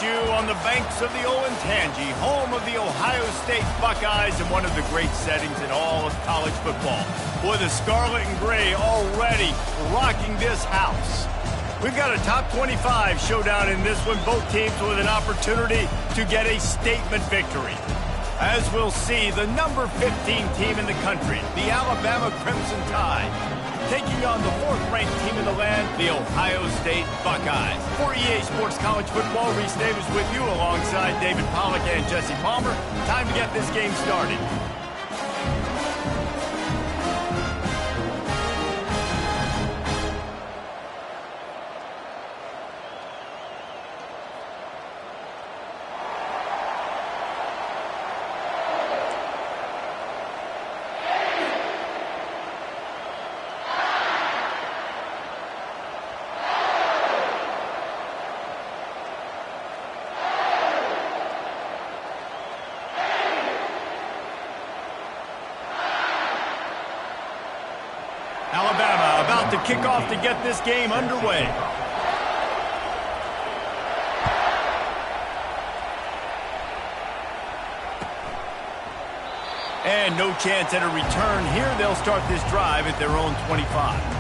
You on the banks of the Olentangy, home of the Ohio State Buckeyes and one of the great settings in all of college football. Boy, the scarlet and gray already rocking this house. We've got a top 25 showdown in this one, both teams with an opportunity to get a statement victory. As we'll see, the number 15 team in the country, the Alabama Crimson Tide, taking on the 4th-ranked team in the land, the Ohio State Buckeyes. For EA Sports College Football, Reese Davis with you alongside David Pollack and Jesse Palmer. Time to get this game started. Alabama about to kick off to get this game underway. And no chance at a return here. They'll start this drive at their own 25.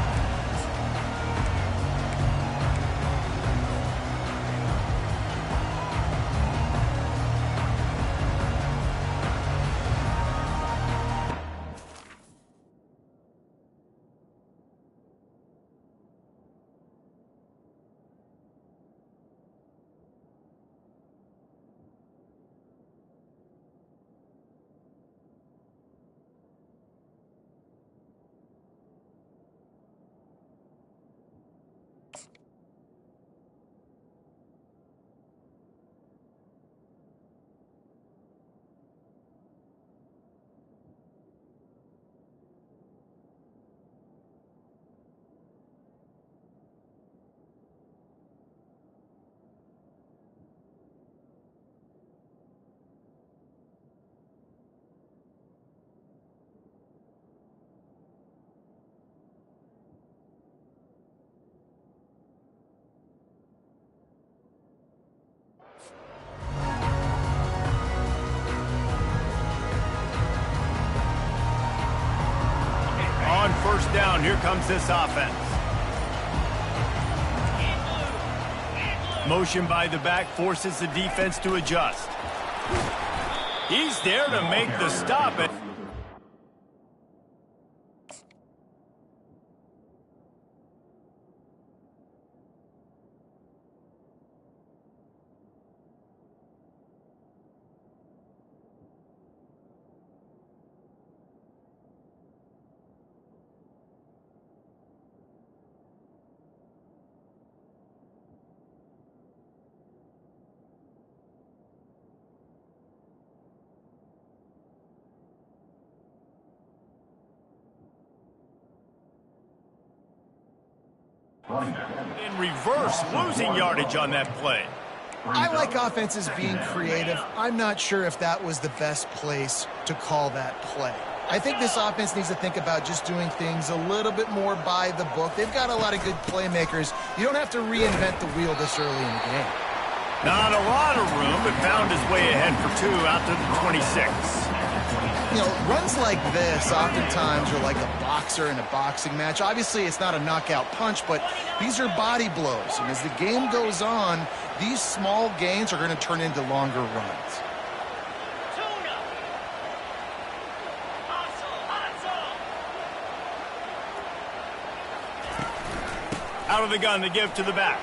On first down, here comes this offense. Motion by the back forces the defense to adjust. He's there to make the stop. In reverse, losing yardage on that play. I like offenses being creative. I'm not sure if that was the best place to call that play. I think this offense needs to think about just doing things a little bit more by the book. They've got a lot of good playmakers. You don't have to reinvent the wheel this early in the game. Not a lot of room, but found his way ahead for 2 out to the 26. You know, runs like this oftentimes are like a boxer in a boxing match. Obviously, it's not a knockout punch, but these are body blows. And as the game goes on, these small gains are going to turn into longer runs. Out of the gun to give to the back.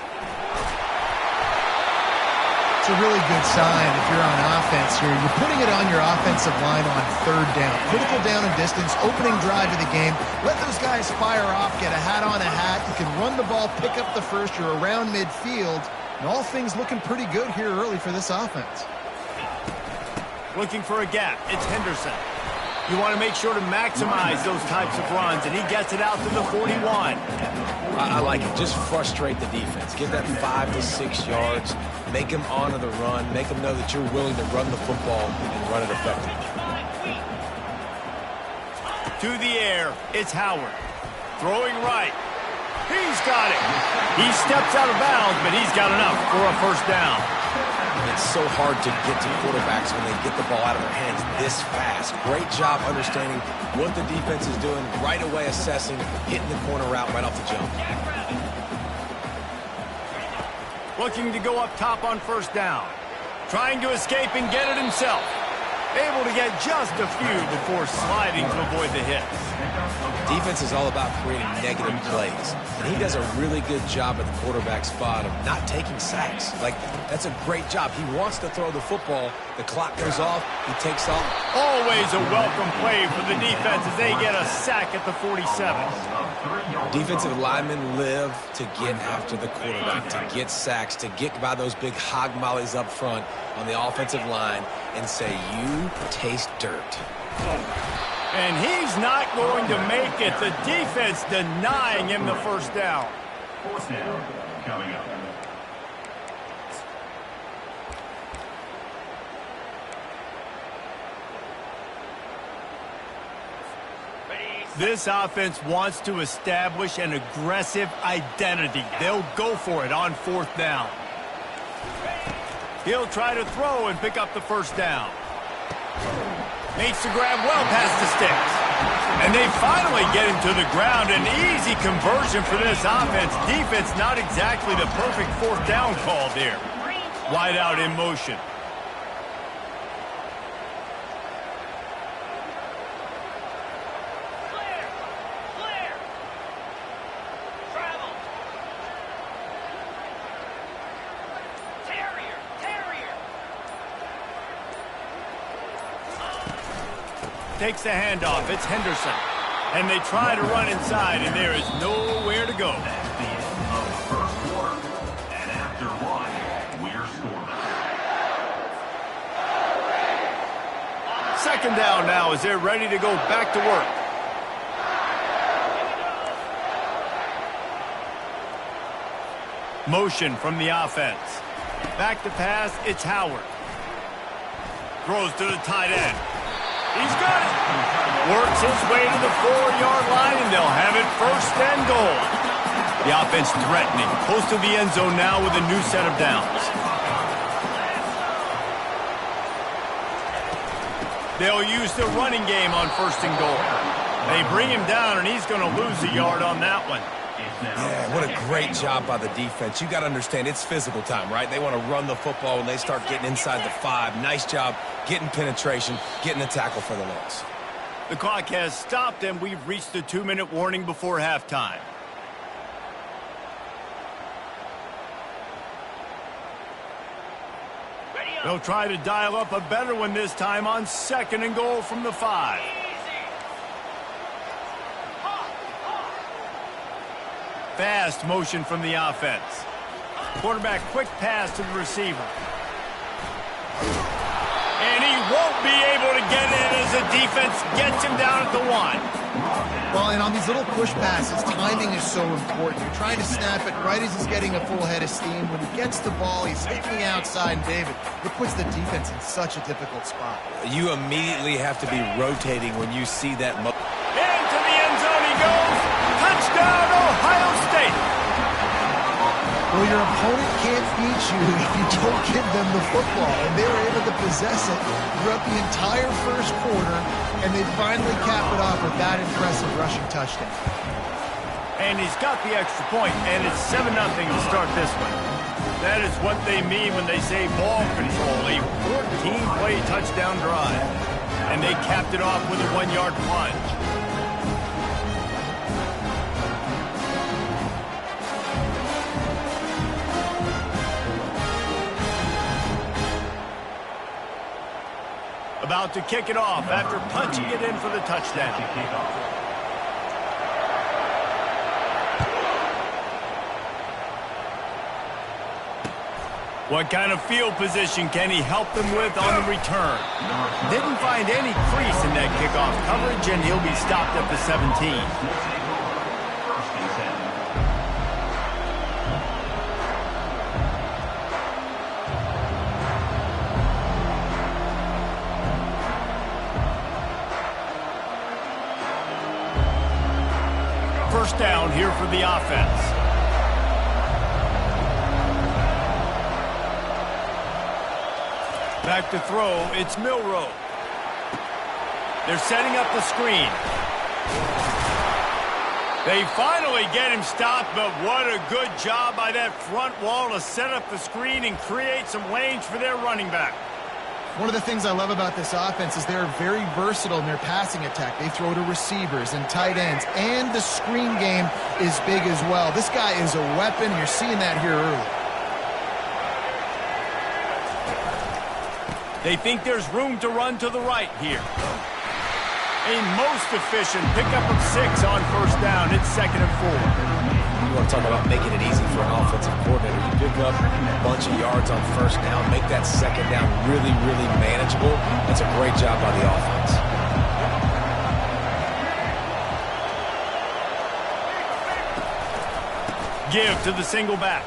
It's a really good sign if you're on offense here. You're putting it on your offensive line on 3rd down. Critical down and distance, opening drive of the game. Let those guys fire off, get a hat on a hat. You can run the ball, pick up the first. You're around midfield. And all things looking pretty good here early for this offense. Looking for a gap. It's Henderson. You want to make sure to maximize those types of runs, and he gets it out to the 41. I like it. Just frustrate the defense. Get that 5 to 6 yards. Make them honor the run. Make them know that you're willing to run the football and run it effectively. To the air, it's Howard. Throwing right. He's got it. He steps out of bounds, but he's got enough for a first down. so hard to get to quarterbacks when they get the ball out of their hands this fast. Great job understanding what the defense is doing, right away assessing, hitting the corner route right off the jump. Looking to go up top on first down. Trying to escape and get it himself. Able to get just a few before sliding to avoid the hits. Defense is all about creating negative plays, and he does a really good job at the quarterback spot of not taking sacks. Like, that's a great job. He wants to throw the football. The clock goes off. He takes off. Always a welcome play for the defense as they get a sack at the 47. Defensive linemen live to get after the quarterback, to get sacks, to get by those big hog mollies up front on the offensive line and say, you taste dirt. And he's not going to make it. The defense denying him the first down. Fourth down coming up. This offense wants to establish an aggressive identity. They'll go for it on fourth down. He'll try to throw and pick up the first down. Makes the grab well past the sticks. And they finally get him to the ground. An easy conversion for this offense. Defense not exactly the perfect fourth down call there. Wide out in motion. Takes the handoff. It's Henderson. And they try to run inside, and there is nowhere to go. That's the end of the first quarter. And after one, we're scoreless. Second down now as they're ready to go back to work. Motion from the offense. Back to pass, it's Howard. Throws to the tight end. He's got it. Works his way to the 4-yard line, and they'll have it first and goal. The offense threatening. Close to the end zone now with a new set of downs. They'll use the running game on first and goal. They bring him down, and he's going to lose a yard on that one. Yeah, what a great job by the defense. You got to understand, it's physical time, right? They want to run the football when they start getting inside the 5. Nice job getting penetration, getting the tackle for the loss. The clock has stopped, and we've reached the 2-minute warning before halftime. They'll try to dial up a better one this time on second and goal from the 5. Fast motion from the offense. Quarterback quick pass to the receiver. And he won't be able to get in as the defense gets him down at the 1. Well, and on these little push passes, timing is so important. You're trying to snap it right as he's getting a full head of steam. When he gets the ball, he's hitting the outside, and David, it puts the defense in such a difficult spot. You immediately have to be rotating when you see that. Into the end zone he goes. Touchdown, Ohio State. Well, your opponent can't beat you if you don't give them the football. And they were able to possess it throughout the entire first quarter, and they finally cap it off with that impressive rushing touchdown. And he's got the extra point, and it's 7-0 to start this one. That is what they mean when they say ball control, a 14-play touchdown drive. And they capped it off with a 1-yard plunge. About to kick it off after punching it in for the touchdown. What kind of field position can he help them with on the return? Didn't find any crease in that kickoff coverage, and he'll be stopped at the 17. First down here for the offense. Back to throw, it's Milroe. They're setting up the screen. They finally get him stopped, but what a good job by that front wall to set up the screen and create some lanes for their running back. One of the things I love about this offense is they're very versatile in their passing attack. They throw to receivers and tight ends, and the screen game is big as well. This guy is a weapon. You're seeing that here early. They think there's room to run to the right here. A most efficient pickup of 6 on first down. It's 2nd and 4. You want to talk about making it easy for an offensive coordinator. You pick up a bunch of yards on first down, make that 2nd down really, really manageable. That's a great job by the offense. Give to the single back.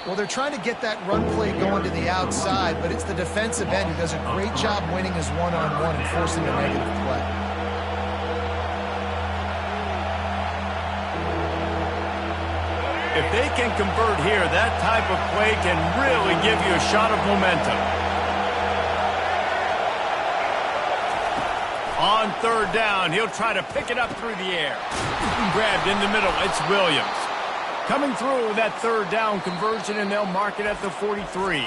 Well, they're trying to get that run play going to the outside, but it's the defensive end who does a great job winning his one-on-one and forcing a negative play. If they can convert here, that type of play can really give you a shot of momentum. On third down, he'll try to pick it up through the air. Grabbed in the middle, it's Williams. Coming through that third down conversion, and they'll mark it at the 43.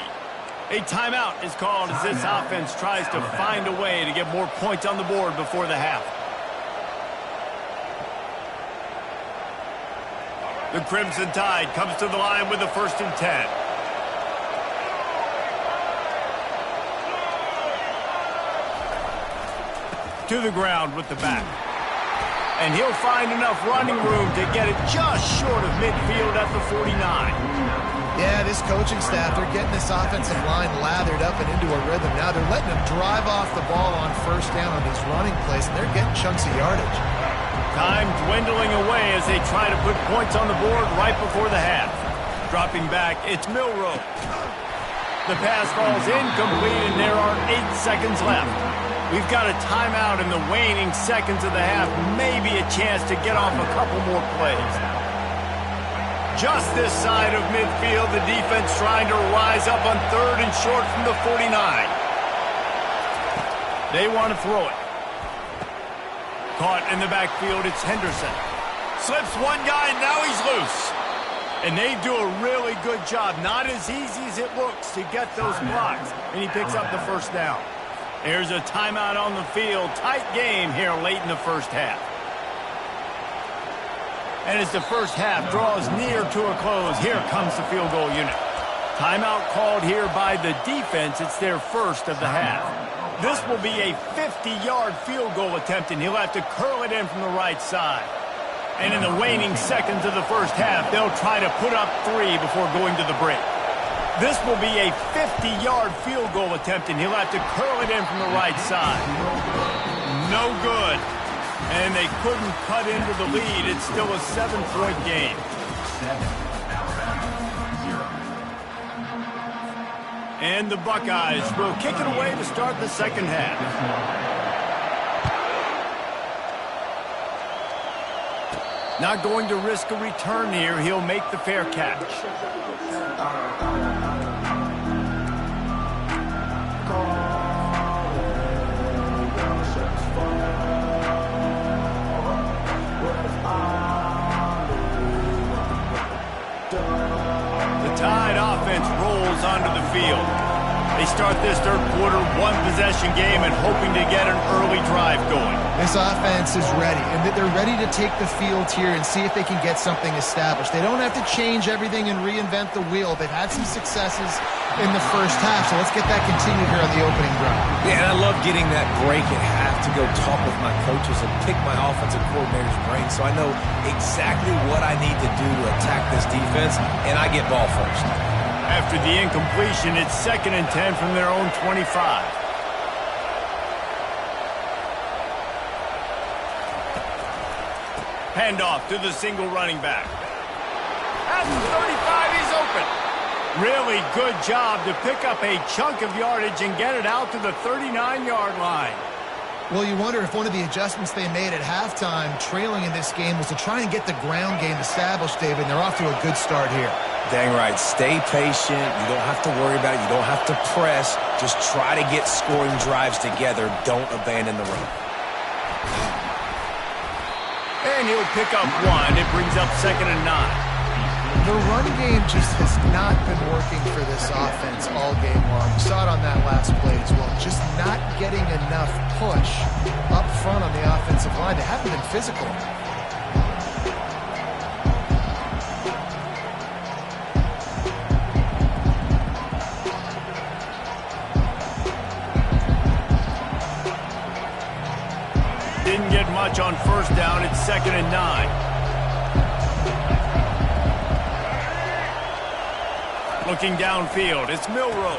A timeout is called as this offense tries to find a way to get more points on the board before the half. The Crimson Tide comes to the line with the 1st and 10. To the ground with the back. And he'll find enough running room to get it just short of midfield at the 49. Yeah, this coaching staff, they're getting this offensive line lathered up and into a rhythm. Now they're letting them drive off the ball on first down on these running plays, and they're getting chunks of yardage. Time dwindling away as they try to put points on the board right before the half. Dropping back, it's Milroe. The pass falls incomplete, and there are 8 seconds left. We've got a timeout in the waning seconds of the half. Maybe a chance to get off a couple more plays. Just this side of midfield, the defense trying to rise up on 3rd and short from the 49. They want to throw it. Caught in the backfield, it's Henderson. Slips one guy, now he's loose. And they do a really good job. Not as easy as it looks to get those blocks. And he picks up the first down. There's a timeout on the field. Tight game here late in the first half. And as the first half draws near to a close, here comes the field goal unit. Timeout called here by the defense. It's their first of the half. This will be a 50-yard field goal attempt, and he'll have to curl it in from the right side. And in the waning seconds of the first half, they'll try to put up 3 before going to the break. This will be a 50-yard field goal attempt, and he'll have to curl it in from the right side. No good. And they couldn't cut into the lead. It's still a 7-point game. 7. And the Buckeyes will kick it away to start the second half. Not going to risk a return here. He'll make the fair catch. The Tide offense rolls onto the field. They start this third quarter one-possession game and hoping to get an early drive going. This offense is ready, and they're ready to take the field here and see if they can get something established. They don't have to change everything and reinvent the wheel. They've had some successes in the first half, so let's get that continued here on the opening drive. Yeah, and I love getting that break at half to go talk with my coaches and pick my offensive coordinator's brain so I know exactly what I need to do to attack this defense, and I get ball first. After the incompletion, it's 2nd and 10 from their own 25. Handoff to the single running back. At the 35, he's open. Really good job to pick up a chunk of yardage and get it out to the 39-yard line. Well, you wonder if one of the adjustments they made at halftime, trailing in this game, was to try and get the ground game established, David. And they're off to a good start here. Dang right. Stay patient. You don't have to worry about it. You don't have to press. Just try to get scoring drives together. Don't abandon the run. And he'll pick up one. It brings up 2nd and 9. The run game just has not been working for this offense all game long. You saw it on that last play as well. Just not getting enough push up front on the offensive line. They haven't been physical. Didn't get much on 1st down. It's 2nd and 9. Looking downfield, it's Milroe.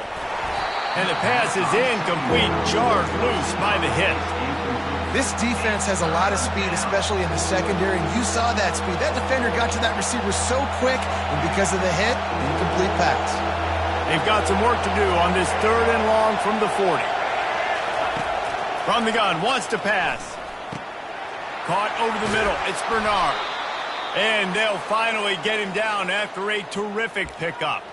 And the pass is incomplete, jarred loose by the hit. This defense has a lot of speed, especially in the secondary, and you saw that speed. That defender got to that receiver so quick, and because of the hit, incomplete pass. They've got some work to do on this 3rd and long from the 40. From the gun, wants to pass. Caught over the middle, it's Bernard. And they'll finally get him down after a terrific pickup.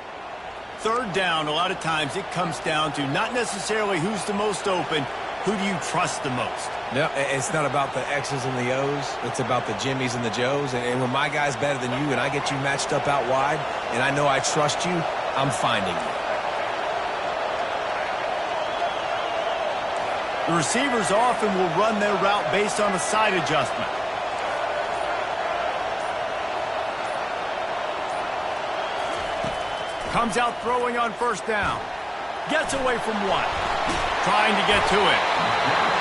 3rd down, a lot of times it comes down to not necessarily who's the most open, who do you trust the most? No, it's not about the X's and the O's. It's about the Jimmys and the Joes. And when my guy's better than you and I get you matched up out wide, and I know I trust you, I'm finding you. The receivers often will run their route based on a side adjustment. Comes out throwing on 1st down. Gets away from one. Trying to get to it.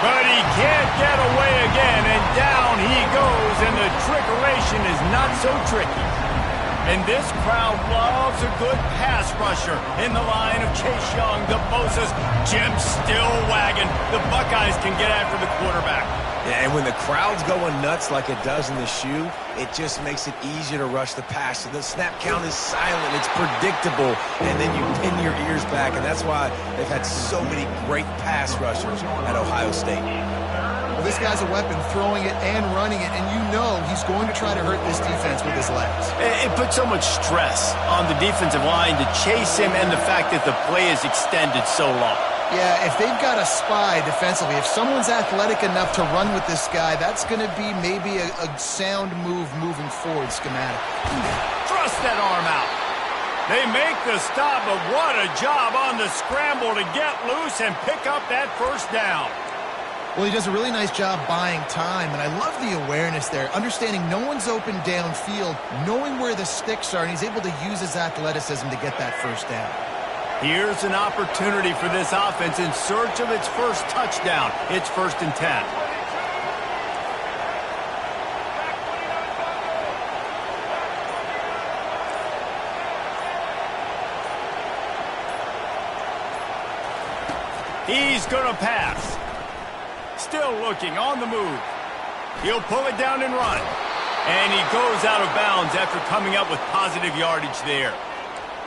But he can't get away again, and down he goes, and the trickeration is not so tricky. And this crowd loves a good pass rusher in the line of Chase Young, the Bosa's. Jim's still wagging. The Buckeyes can get after the quarterback. Yeah, and when the crowd's going nuts like it does in the shoe, it just makes it easier to rush the pass. So the snap count is silent. It's predictable. And then you pin your ears back. And that's why they've had so many great pass rushers at Ohio State. Well, this guy's a weapon, throwing it and running it. And you know he's going to try to hurt this defense with his legs. It puts so much stress on the defensive line to chase him, and the fact that the play is extended so long. Yeah, if they've got a spy defensively, if someone's athletic enough to run with this guy, that's going to be maybe a sound move moving forward schematic. Thrust that arm out. They make the stop, but what a job on the scramble to get loose and pick up that 1st down. Well, he does a really nice job buying time, and I love the awareness there, understanding no one's open downfield, knowing where the sticks are, and he's able to use his athleticism to get that 1st down. Here's an opportunity for this offense in search of its 1st touchdown. It's 1st and 10. He's going to pass. Still looking, on the move. He'll pull it down and run. And he goes out of bounds after coming up with positive yardage there.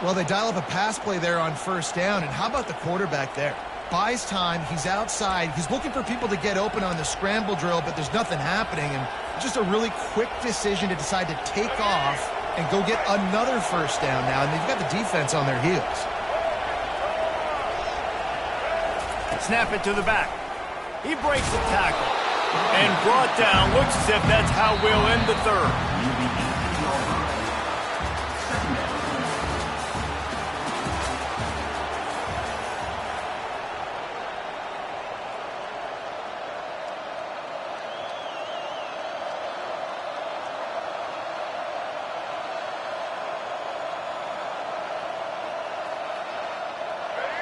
Well, they dial up a pass play there on 1st down, and how about the quarterback there? Buys time, he's outside, he's looking for people to get open on the scramble drill, but there's nothing happening, and just a really quick decision to decide to take off and go get another 1st down now, and they've got the defense on their heels. Snap it to the back. He breaks the tackle and brought down. Looks as if that's how we'll end the 3rd.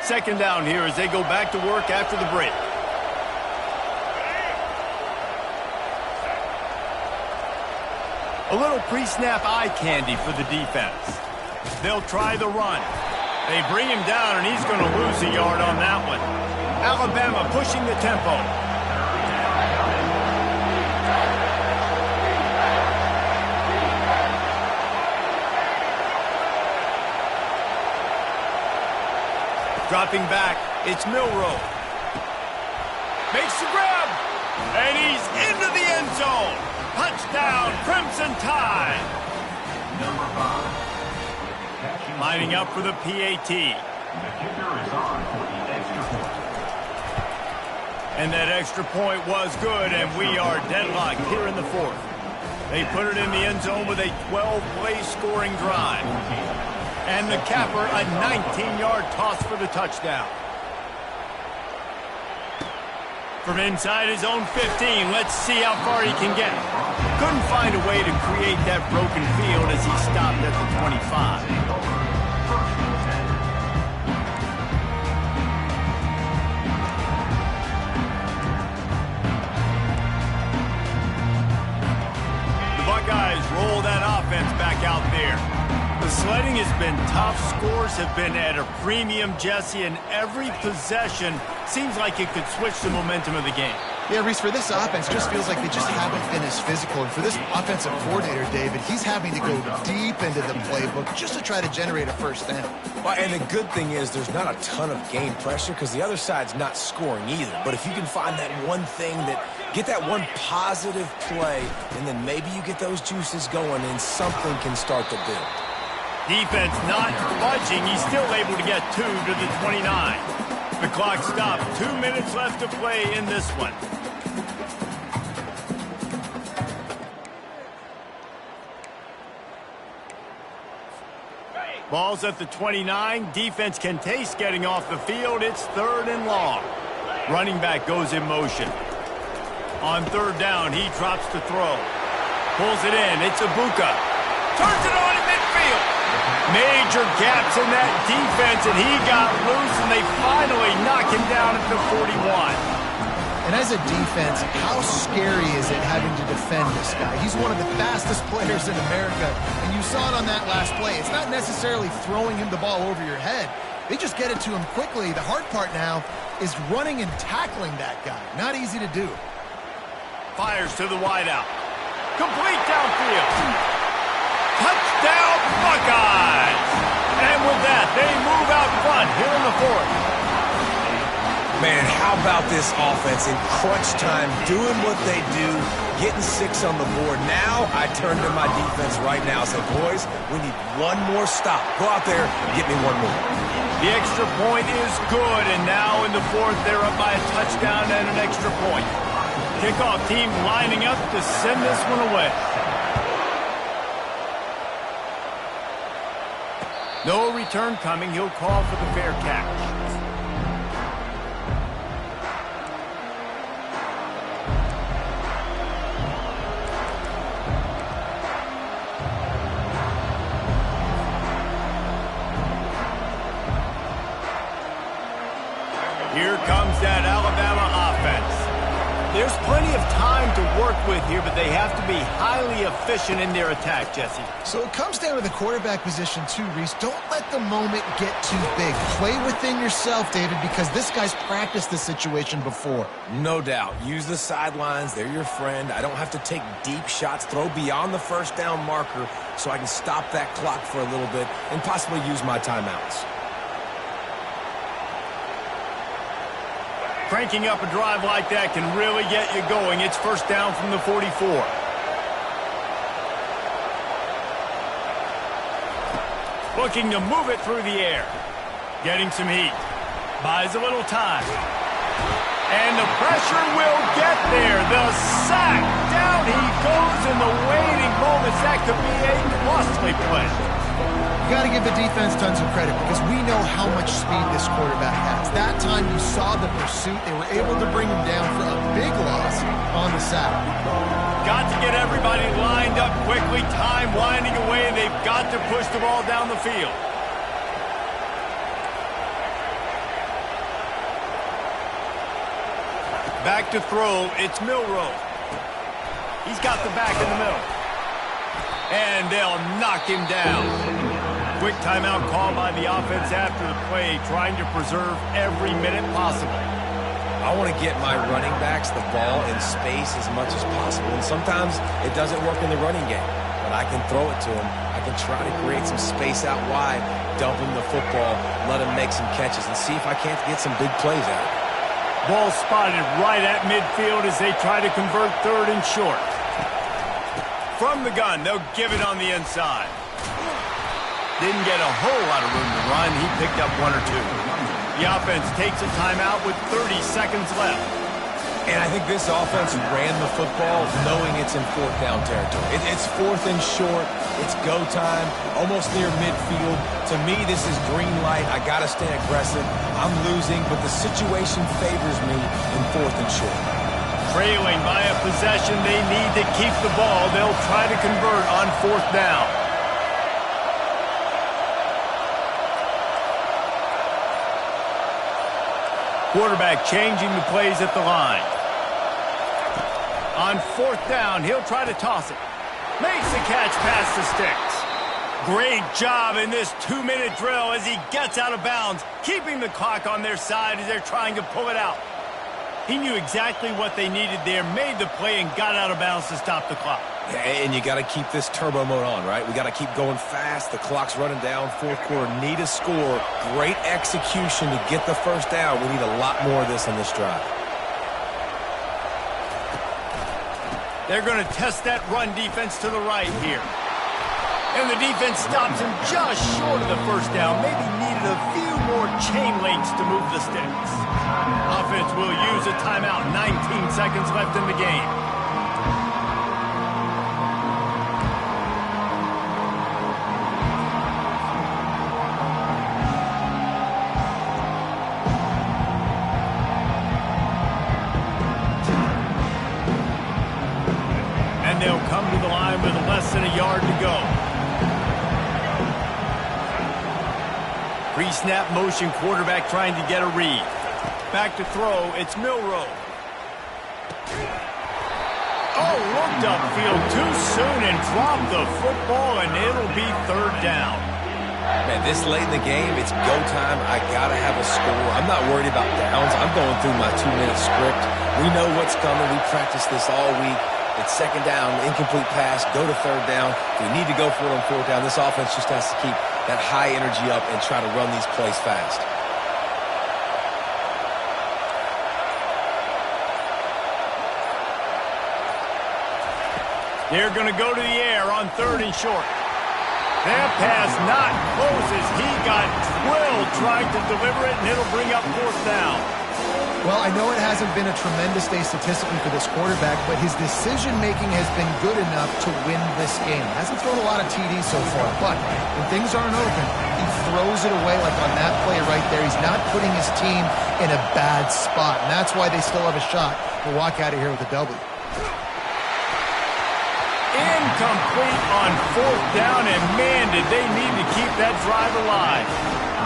Second down here as they go back to work after the break. A little pre-snap eye candy for the defense. They'll try the run. They bring him down, and he's going to lose a yard on that one. Alabama pushing the tempo. Dropping back, it's Milroe. Makes the grab. And he's into the end zone. Touchdown, Crimson Tide. Number 5. Lining up for the PAT. The kicker is on for the extra point. And that extra point was good, and we are deadlocked here in the fourth. They put it in the end zone with a 12-play scoring drive. And the capper, a 19-yard toss for the touchdown. From inside his own 15, let's see how far he can get. Couldn't find a way to create that broken field as he stopped at the 25. Buckeyes roll that offense back out there. The sledding has been tough. Scores have been at a premium, Jesse, and every possession seems like it could switch the momentum of the game. Yeah, Reese, for this offense, just feels like they just haven't been as physical. And for this offensive coordinator, David, he's having to go deep into the playbook just to try to generate a first down. Well, and the good thing is there's not a ton of game pressure because the other side's not scoring either. But if you can find that one thing get that one positive play, and then maybe you get those juices going and something can start to build. Defense not budging. He's still able to get 2 to the 29. The clock stopped. 2 minutes left to play in this one. Ball's at the 29. Defense can taste getting off the field. It's 3rd and long. Running back goes in motion. On 3rd down, he drops to throw. Pulls it in. It's Ibuka. Turns it on in midfield. Major gaps in that defense, and he got loose, and they finally knock him down at the 41. And as a defense, how scary is it having to defend this guy? He's one of the fastest players in America, and you saw it on that last play. It's not necessarily throwing him the ball over your head. They just get it to him quickly. The hard part now is running and tackling that guy. Not easy to do. Fires to the wideout. Complete downfield. Touchdown, Buckeyes! And with that, they move out front here in the fourth. Man, how about this offense in crunch time, doing what they do, getting 6 on the board. Now I turn to my defense right now and say, boys, we need one more stop. Go out there and get me one more. The extra point is good, and now in the fourth, they're up by a touchdown and an extra point. Kickoff team lining up to send this one away. No return coming. He'll call for the fair catch. Here comes that Alabama offense. There's plenty of time to work with here, but they have to be highly efficient in their attack, Jesse. So it comes down to the quarterback position too, Reese. Don't let the moment get too big. Play within yourself, David, because this guy's practiced this situation before. No doubt. Use the sidelines. They're your friend. I don't have to take deep shots. Throw beyond the first down marker so I can stop that clock for a little bit and possibly use my timeouts. Cranking up a drive like that can really get you going. It's first down from the 44. Looking to move it through the air. Getting some heat. Buys a little time. And the pressure will get there. The sack. Down he goes in the waiting moments. That could be a costly play. You got to give the defense tons of credit because we know how much speed this quarterback has. That time you saw the pursuit. They were able to bring him down for a big loss on the sack. Got to get everybody lined up quickly. Time winding away. They've got to push the ball down the field. Back to throw. It's Milroe. He's got the back in the middle. And they'll knock him down. Quick timeout call by the offense after the play, trying to preserve every minute possible. I want to get my running backs the ball in space as much as possible. And sometimes it doesn't work in the running game. But I can throw it to him. I can try to create some space out wide, dump him the football, let him make some catches, and see if I can't get some big plays out of it. Ball spotted right at midfield as they try to convert third and short. From the gun, they'll give it on the inside. Didn't get a whole lot of room to run. He picked up one or two. The offense takes a timeout with 30 seconds left. And I think this offense ran the football knowing it's in fourth down territory. It's fourth and short. It's go time, almost near midfield. To me, this is green light. I got to stay aggressive. I'm losing, but the situation favors me in fourth and short. Trailing by a possession, they need to keep the ball. They'll try to convert on fourth down. Quarterback changing the plays at the line. On fourth down, he'll try to toss it. Makes the catch past the sticks. Great job in this 2-minute drill as he gets out of bounds, keeping the clock on their side as they're trying to pull it out. He knew exactly what they needed there, made the play, and got out of bounds to stop the clock. Yeah, and you got to keep this turbo mode on, right? We got to keep going fast. The clock's running down. Fourth quarter, need a score. Great execution to get the first down. We need a lot more of this on this drive. They're going to test that run defense to the right here. And the defense stops him just short of the first down. Maybe needed a few more chain links to move the sticks. Offense will use a timeout. 19 seconds left in the game. And they'll come to the line with less than a yard to go. Pre-snap motion, quarterback trying to get a read. Back to throw, it's Milroe. Oh, looked upfield too soon and dropped the football, and it'll be third down. Man, this late in the game, it's go time. I got to have a score. I'm not worried about downs. I'm going through my 2-minute script. We know what's coming. We practiced this all week. It's second down, incomplete pass, go to third down. We need to go for it on fourth down. This offense just has to keep that high energy up and try to run these plays fast. They're going to go to the air on third and short. That pass not close as he got drilled trying to deliver it, and it'll bring up fourth down. Well, I know it hasn't been a tremendous day statistically for this quarterback, but his decision-making has been good enough to win this game. Hasn't thrown a lot of TDs so far, but when things aren't open, he throws it away like on that play right there. He's not putting his team in a bad spot, and that's why they still have a shot to walk out of here with a W. Incomplete on fourth down, and man, did they need to keep that drive alive.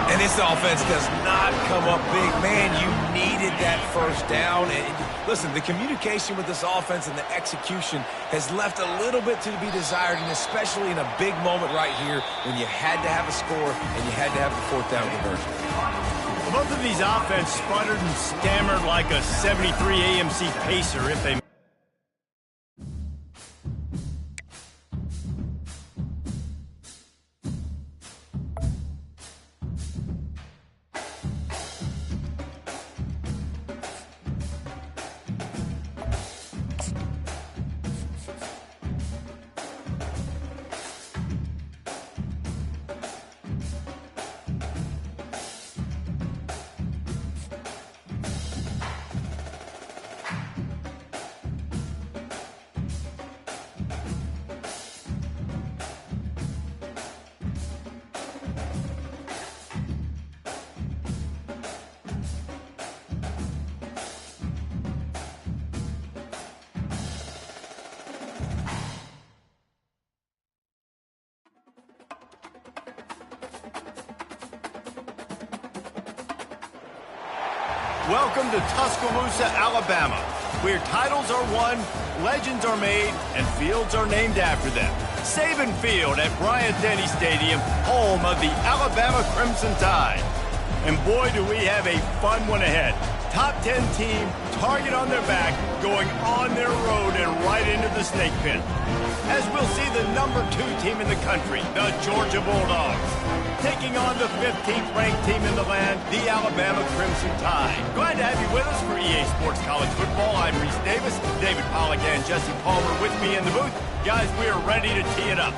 And this offense does not come up big. Man, you needed that first down. And listen, the communication with this offense and the execution has left a little bit to be desired, and especially in a big moment right here when you had to have a score and you had to have the fourth down conversion. Both of these offenses sputtered and stammered like a 73 AMC pacer if they... Welcome to Tuscaloosa, Alabama, where titles are won, legends are made, and fields are named after them. Saban Field at Bryant-Denny Stadium, home of the Alabama Crimson Tide. And boy, do we have a fun one ahead. Top 10 team, target on their back, going on their road and right into the snake pit. As we'll see the number 2 team in the country, the Georgia Bulldogs. taking on the 15th ranked team in the land, the Alabama Crimson Tide. Glad to have you with us for EA Sports College Football. I'm Reese Davis, David Pollack and Jesse Palmer with me in the booth. Guys, we are ready to tee it up.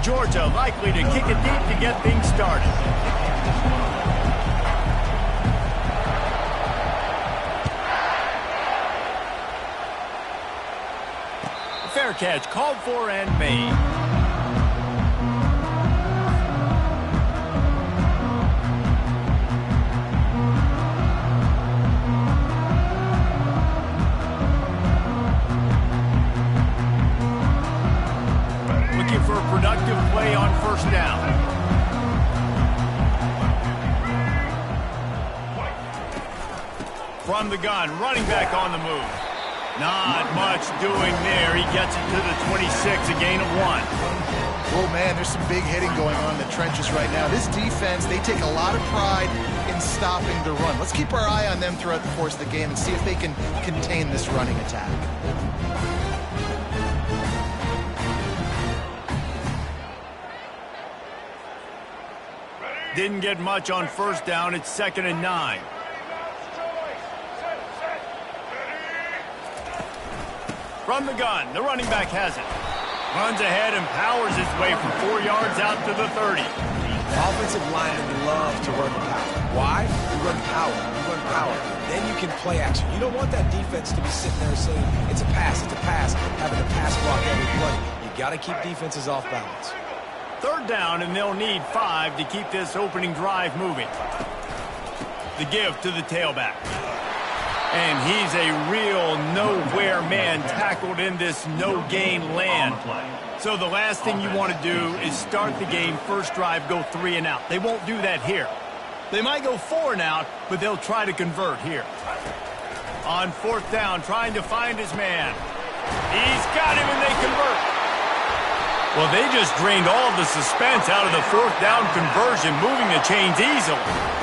Georgia likely to kick it deep to get things started. Fair catch called for and made. Looking for a productive play on first down. From the gun, running back on the move. Not much doing there. He gets it to the 26, a gain of 1. Oh, man, there's some big hitting going on in the trenches right now. This defense, they take a lot of pride in stopping the run. Let's keep our eye on them throughout the course of the game and see if they can contain this running attack. Didn't get much on first down. It's 2nd and 9. From the gun, the running back has it. Runs ahead and powers his way for 4 yards out to the 30. Offensive linemen love to run the power. Why? You run power. You run power. Then you can play action. You don't want that defense to be sitting there saying, it's a pass, having a pass block every play. You got to keep defenses off balance. 3rd down, and they'll need 5 to keep this opening drive moving. The give to the tailback. And he's a real nowhere man tackled in this no-gain land. So the last thing you want to do is start the game, first drive, go 3 and out. They won't do that here. They might go 4 and out, but they'll try to convert here. On 4th down, trying to find his man. He's got him, and they convert. Well, they just drained all of the suspense out of the 4th down conversion, moving the chains easily.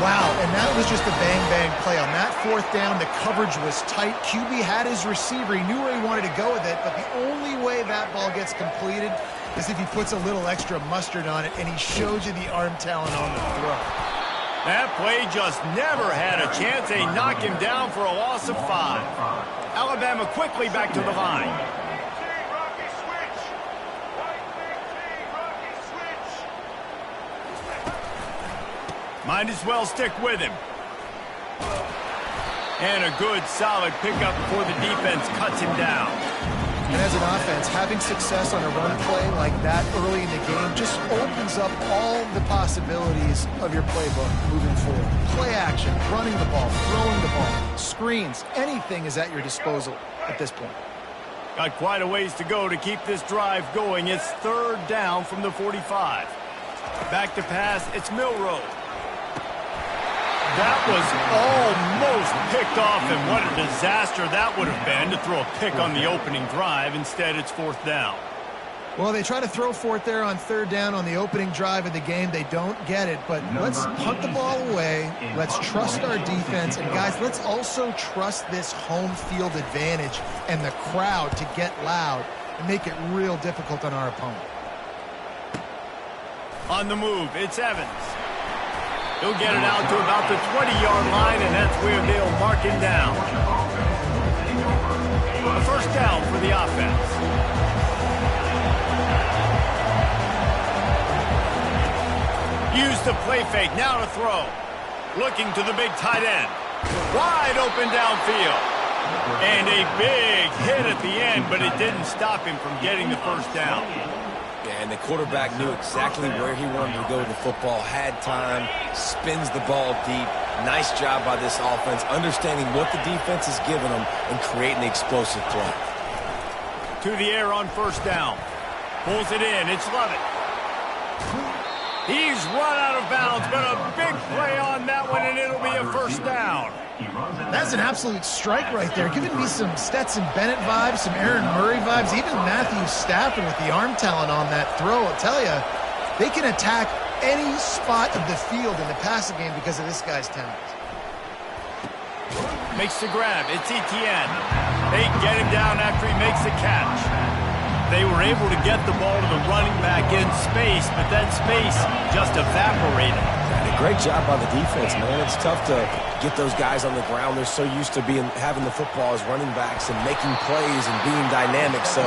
Wow, and that was just a bang-bang play. On that 4th down, the coverage was tight. QB had his receiver. He knew where he wanted to go with it, but the only way that ball gets completed is if he puts a little extra mustard on it, and he showed you the arm talent on the throw. That play just never had a chance. They knock him down for a loss of 5. Alabama quickly back to the line. Might as well stick with him. And a good, solid pickup before the defense cuts him down. And as an offense, having success on a run play like that early in the game just opens up all the possibilities of your playbook moving forward. Play action, running the ball, throwing the ball, screens, anything is at your disposal at this point. Got quite a ways to go to keep this drive going. It's 3rd down from the 45. Back to pass, it's Milroe. That was almost picked off, and what a disaster that would have been to throw a pick on the opening drive. Instead, it's 4th down. Well, they try to throw for it there on 3rd down on the opening drive of the game. They don't get it, but let's punt the ball away. Let's trust our defense, and guys, let's also trust this home field advantage and the crowd to get loud and make it real difficult on our opponent. On the move, it's Evans. He'll get it out to about the 20-yard line, and that's where they'll mark him down. A 1st down for the offense. Use the play fake, now to throw. Looking to the big tight end. Wide open downfield. And a big hit at the end, but it didn't stop him from getting the 1st down. And the quarterback knew exactly where he wanted to go with the football, had time, spins the ball deep. Nice job by this offense, understanding what the defense is giving them and creating the explosive play. To the air on 1st down. Pulls it in, it's Lovett. He's run out of bounds, but a big play on that one, and it'll be a 1st down. That's an absolute strike right there. Giving me some Stetson Bennett vibes, some Aaron Murray vibes, even Matthew Stafford with the arm talent on that throw. I'll tell you, they can attack any spot of the field in the passing game because of this guy's talent. Makes the grab. It's Etienne. They get him down after he makes the catch. They were able to get the ball to the running back in space, but that space just evaporated. And a great job by the defense, man. It's tough to get those guys on the ground. They're so used to having the football as running backs and making plays and being dynamic. So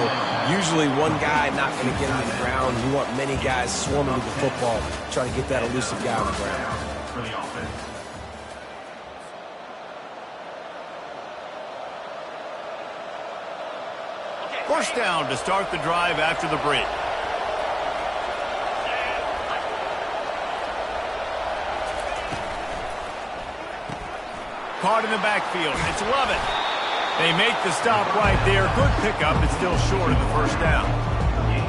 usually one guy not going to get on the ground. You want many guys swarming with the football, trying to get that elusive guy on the ground. For the offense. First down to start the drive after the break. Caught in the backfield. It's Lovett. They make the stop right there. Good pickup. It's still short of the first down.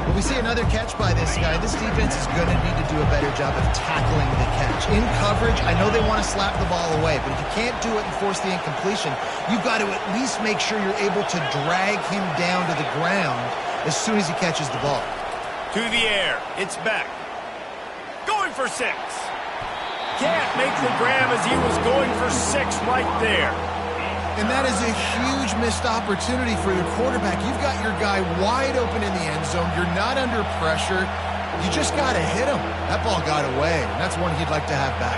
Well, we see another catch by this guy. This defense is going to need to do a better job of tackling the catch. In coverage, I know they want to slap the ball away, but if you can't do it and force the incompletion, you've got to at least make sure you're able to drag him down to the ground as soon as he catches the ball. To the air. It's back. Going for 6. Can't make the grab as he was going for 6 right there. And that is a huge missed opportunity for your quarterback. You've got your guy wide open in the end zone. You're not under pressure. You just got to hit him. That ball got away, and that's one he'd like to have back.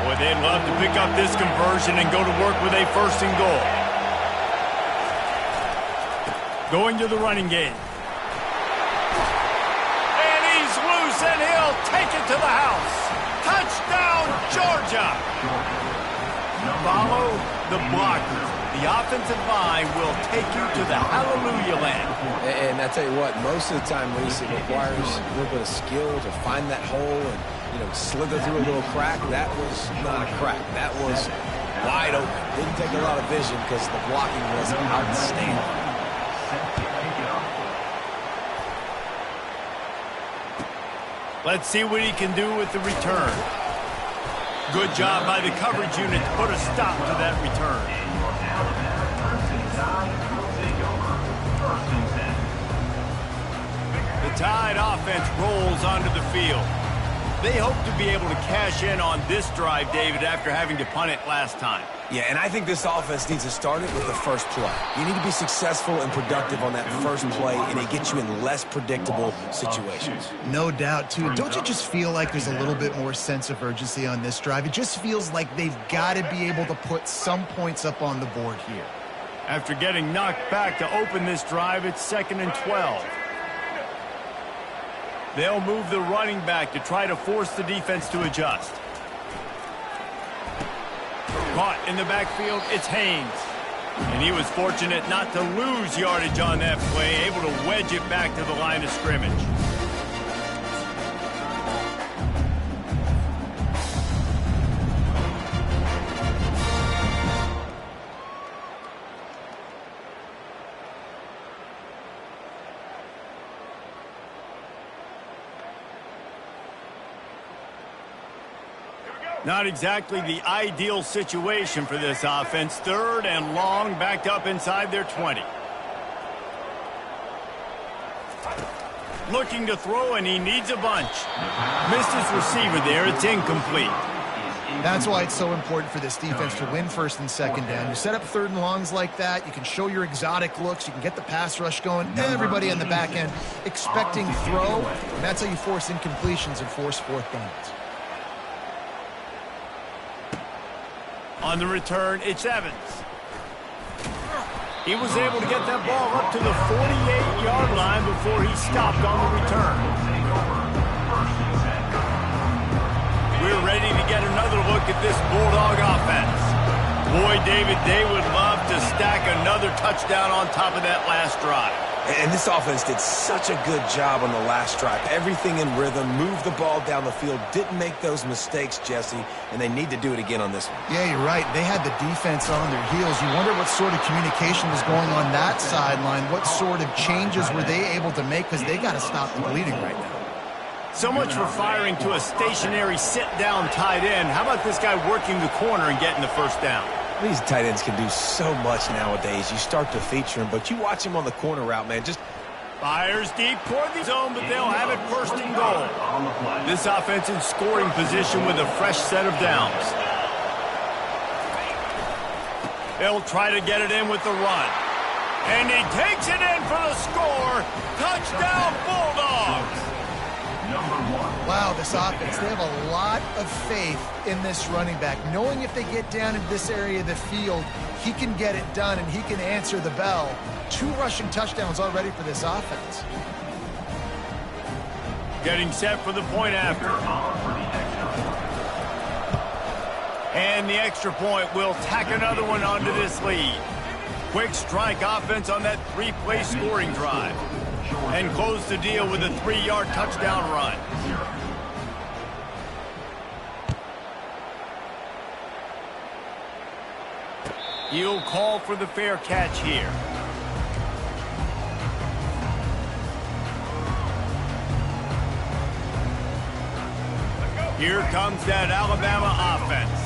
Boy, they'd love to pick up this conversion and go to work with a 1st and goal. Going to the running game. And he's loose, and he'll take it to the house. Touchdown, Georgia! Follow the blocker. The offensive line will take you to the hallelujah land. And I tell you what, most of the time, Reese, it requires a little bit of skill to find that hole and, slither through a little crack. That was not a crack. That was wide open. Didn't take a lot of vision because the blocking was outstanding. Let's see what he can do with the return. Good job by the coverage unit to put a stop to that return. The Tide offense rolls onto the field. They hope to be able to cash in on this drive, David, after having to punt it last time. Yeah, and I think this offense needs to start it with the first play. You need to be successful and productive on that first play, and it gets you in less predictable situations. No doubt, too. Don't you just feel like there's a little bit more sense of urgency on this drive? It just feels like they've got to be able to put some points up on the board here. After getting knocked back to open this drive, it's 2nd and 12. They'll move the running back to try to force the defense to adjust. Caught in the backfield, it's Haynes. And he was fortunate not to lose yardage on that play, able to wedge it back to the line of scrimmage. Not exactly the ideal situation for this offense. 3rd and long, backed up inside their 20. Looking to throw, and he needs a bunch. Missed his receiver there. It's incomplete. That's why it's so important for this defense to win 1st and 2nd down. You set up 3rd and longs like that. You can show your exotic looks. You can get the pass rush going. Everybody on the back end expecting throw. And that's how you force incompletions and force 4th downs. On the return, it's Evans. He was able to get that ball up to the 48-yard line before he stopped on the return. We're ready to get another look at this Bulldog offense. Boy, David, they would love to stack another touchdown on top of that last drive. And this offense did such a good job on the last drive. Everything in rhythm, moved the ball down the field, didn't make those mistakes, Jesse, and they need to do it again on this one. Yeah, you're right. They had the defense on their heels. You wonder what sort of communication was going on that sideline. What sort of changes were they able to make, because they got to stop the bleeding right now. So much for firing to a stationary sit-down tight end. How about this guy working the corner and getting the 1st down? These tight ends can do so much nowadays. You start to feature him, but you watch him on the corner route, man. Just Fires deep toward the zone, but they'll have it first and goal. This offense in scoring position with a fresh set of downs. They'll try to get it in with the run. And he takes it in for the score. Touchdown, Bulldogs! Wow, this offense, they have a lot of faith in this running back, knowing if they get down into this area of the field, he can get it done and he can answer the bell. 2 rushing touchdowns already for this offense. Getting set for the point after. And the extra point will tack another one onto this lead. Quick strike offense on that 3-play scoring drive. And close the deal with a 3-yard touchdown run. He'll call for the fair catch here. Here comes that Alabama offense.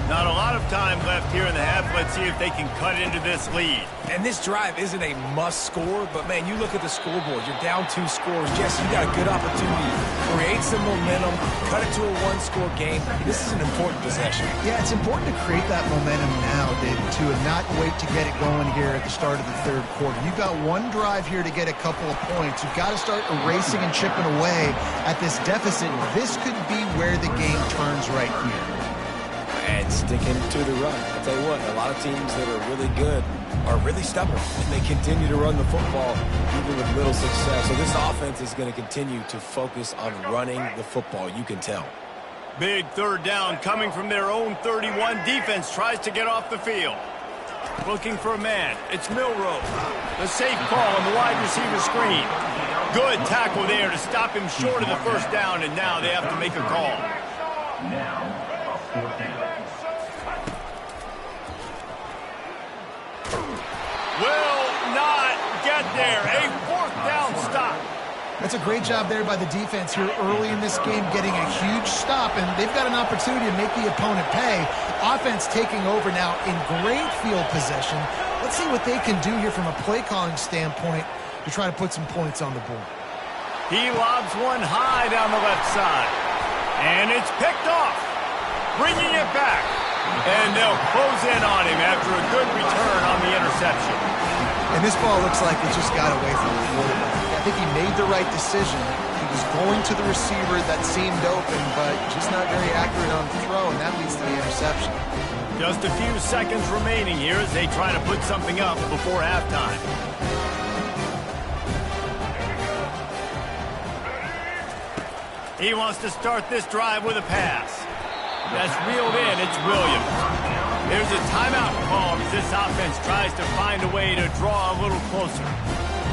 Not a lot of time left here in the half. Let's see if they can cut into this lead. And this drive isn't a must score, but man, you look at the scoreboard, you're down 2 scores. Jesse, you got a good opportunity to create some momentum, cut it to a 1-score game. This is an important possession. Yeah, it's important to create that momentum now, David, too, and not wait to get it going here at the start of the 3rd quarter. You've got 1 drive here to get a couple of points. You've got to start erasing and chipping away at this deficit. This could be where the game turns right here. And sticking to the run. I'll tell you what, a lot of teams that are really good are really stubborn, and they continue to run the football even with little success. So this offense is going to continue to focus on running the football. You can tell. Big 3rd down coming from their own 31. Defense tries to get off the field. Looking for a man. It's Milroe. The safe call on the wide receiver screen. Good tackle there to stop him short of the 1st down, and now they have to make a call. Will not get there. A 4th down stop. That's a great job there by the defense here early in this game, getting a huge stop, and they've got an opportunity to make the opponent pay. Offense taking over now in great field possession. Let's see what they can do here from a play calling standpoint to try to put some points on the board. He lobs one high down the left side. And it's picked off. Bringing it back. And they'll close in on him after a good return on the interception. And this ball looks like it just got away from the quarterback. I think he made the right decision. He was going to the receiver that seemed open, but just not very accurate on the throw, and that leads to the interception. Just a few seconds remaining here as they try to put something up before halftime. He wants to start this drive with a pass. That's reeled in. It's Williams. There's a timeout call as this offense tries to find a way to draw a little closer.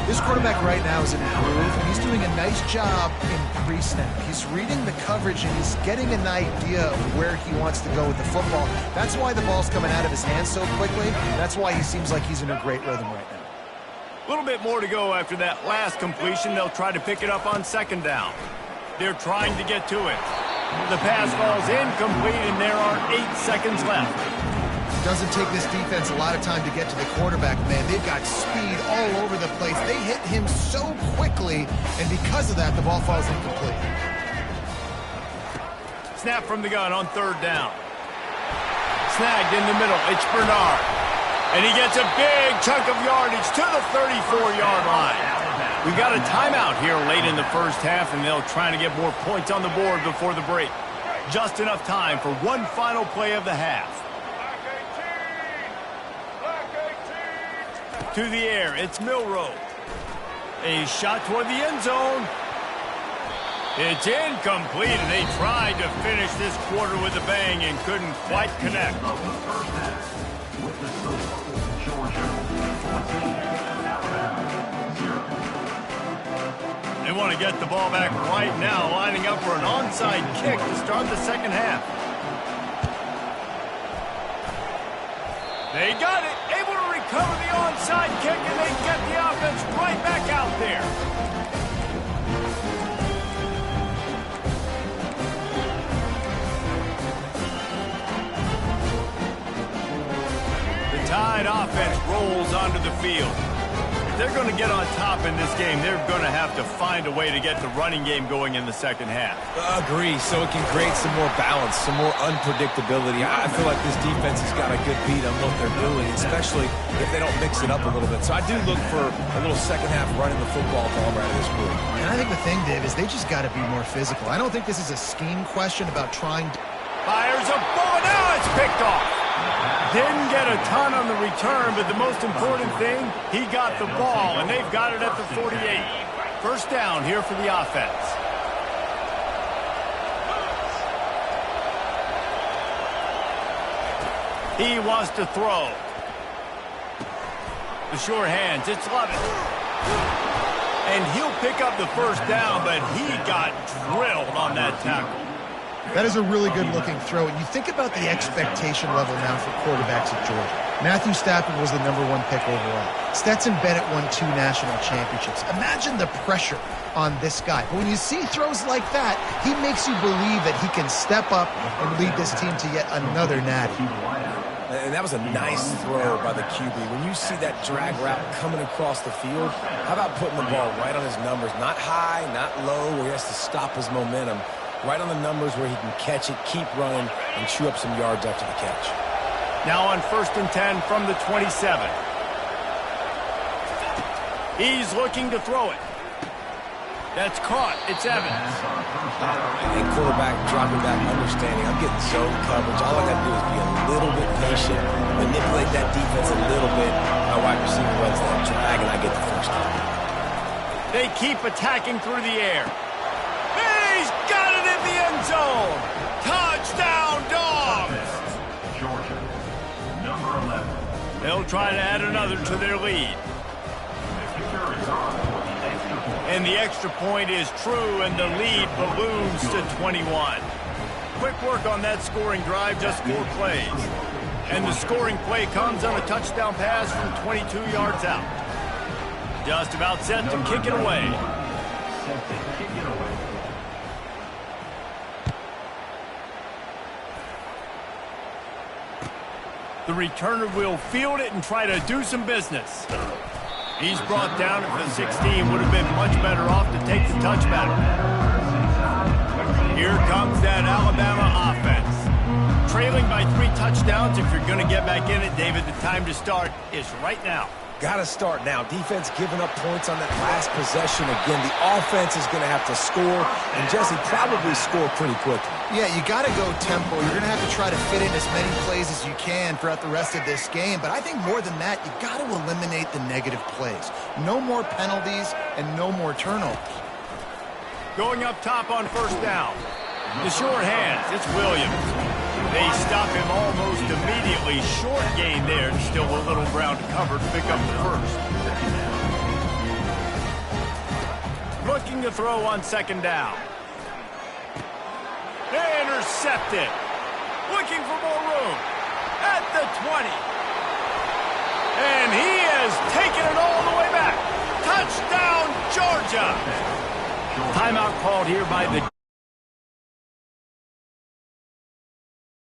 This quarterback right now is in a groove, and he's doing a nice job in pre-snap. He's reading the coverage, and he's getting an idea of where he wants to go with the football. That's why the ball's coming out of his hands so quickly. That's why he seems like he's in a great rhythm right now. A little bit more to go after that last completion. They'll try to pick it up on 2nd down. They're trying to get to it. The pass falls incomplete, and there are 8 seconds left. It doesn't take this defense a lot of time to get to the quarterback, man. They've got speed all over the place. They hit him so quickly, and because of that, the ball falls incomplete. Snap from the gun on 3rd down. Snagged in the middle. It's Bernard. And he gets a big chunk of yardage to the 34-yard line. We've got a timeout here late in the 1st half, and they'll try to get more points on the board before the break. Just enough time for one final play of the half. To the air, it's Milroe. A shot toward the end zone. It's incomplete, and they tried to finish this quarter with a bang and couldn't quite connect. They want to get the ball back right now, lining up for an onside kick to start the 2nd half. They got it, able to recover the onside kick, and they get the offense right back out there. The Tide offense rolls onto the field. they're going to get on top in this game, they're going to have to find a way to get the running game going in the second half. Agree, so it can create some more balance, some more unpredictability. I feel like this defense has got a good beat on what they're doing, especially if they don't mix it up a little bit. So I do look for a little second half running the football ball out of this group. And I think the thing, Dave, is they just got to be more physical. I don't think this is a scheme question about trying to... Fires a bullet. Now it's picked off. Didn't get a ton on the return, but the most important thing, he got the ball, and they've got it at the 48. First down here for the offense. He wants to throw. The short hands, it's Lovett. And he'll pick up the first down, but he got drilled on that tackle. That is a really good-looking throw. And you think about the expectation level now for quarterbacks at Georgia. Matthew Stafford was the #1 pick overall. Stetson Bennett won 2 national championships. Imagine the pressure on this guy. But when you see throws like that, he makes you believe that he can step up and lead this team to yet another natty. And that was a nice throw by the QB. When you see that drag route coming across the field, how about putting the ball right on his numbers? Not high, not low, where he has to stop his momentum. Right on the numbers where he can catch it, keep running, and chew up some yards after the catch. Now on 1st and 10 from the 27. He's looking to throw it. That's caught. It's Evans. And quarterback dropping back, understanding. I'm getting zone coverage. All I got to do is be a little bit patient, manipulate that defense a little bit. My wide receiver runs that drag, and I get the first down. They keep attacking through the air. He's got it in the end zone. Touchdown, Dogs. Georgia, number 11. They'll try to add another to their lead. And the extra point is true, and the lead balloons to 21. Quick work on that scoring drive, just 4 plays. And the scoring play comes on a touchdown pass from 22 yards out. Just about set to kick it away. The returner will field it and try to do some business. He's brought down at the 16. Would have been much better off to take the touchback. Here comes that Alabama offense. Trailing by 3 touchdowns. If you're going to get back in it, David, the time to start is right now. Got to start now. Defense giving up points on that last possession. Again, the offense is going to have to score, and Jesse probably score pretty quickly. Yeah, you got to go tempo. You're going to have to try to fit in as many plays as you can throughout the rest of this game. But I think more than that, you got to eliminate the negative plays. No more penalties and no more turnovers. Going up top on first down. The short hands, it's Williams. They stop him almost immediately. Short gain there. Still a little ground to cover to pick up the first. Looking to throw on 2nd down. Intercepted. Looking for more room. At the 20. And he has taken it all the way back. Touchdown, Georgia. Timeout called here by the